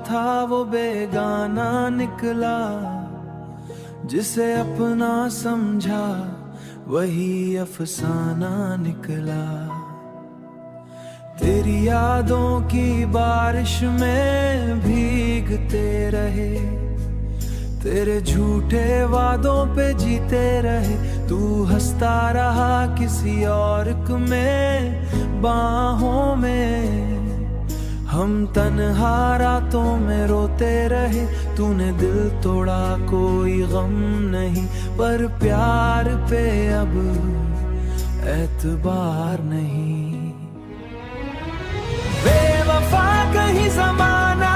था वो बेगाना निकला, जिसे अपना समझा वही अफसाना निकला। तेरी यादों की बारिश में भीगते रहे, तेरे झूठे वादों पे जीते रहे। तू हंसता रहा किसी और में बाहों में, हम तन्हा रातों में रोते रहे। तूने दिल तोड़ा कोई गम नहीं, पर प्यार पे अब एतबार नहीं। बेवफा कहीं ज़माना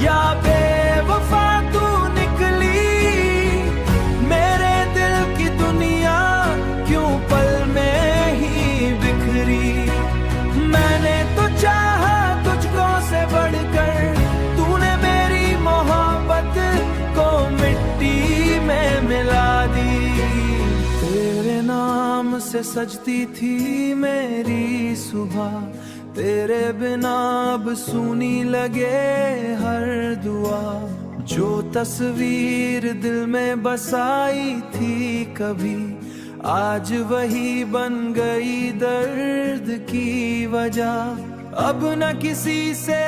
या बेवफा तू निकली, मेरे दिल की दुनिया क्यों पल में ही बिखरी। मैंने तो चाहा तुझको से बढ़कर, तूने मेरी मोहब्बत को मिट्टी में मिला दी। तेरे नाम से सजती थी मेरी सुबह, तेरे बिना अब सूनी लगे हर दुआ। जो तस्वीर दिल में बसाई थी कभी, आज वही बन गई दर्द की वजह। अब न किसी से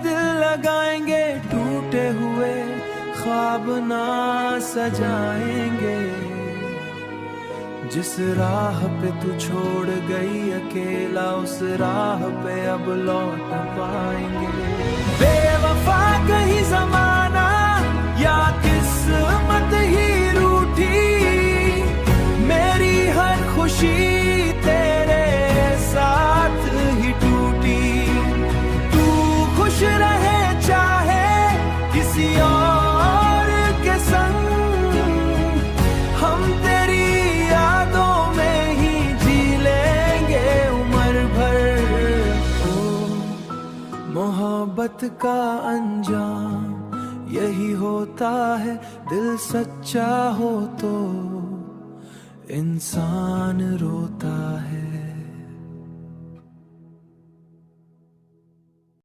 दिल लगाएंगे, टूटे हुए ख्वाब ना सजाएंगे। जिस राह पे तू छोड़ गई अकेला, उस राह पे अब लौट पाएंगे। बेवफा कहीं ज़माना या किस्मत ही रूठी, मेरी हर खुशी तेरे साथ ही टूटी। तू खुश रहे चाहे किसी और के संग, हम तेरी यादों में ही जी लेंगे उम्र भर। ओ मोहब्बत का अंजाम यही होता है, दिल सच्चा हो तो इंसान रोता है।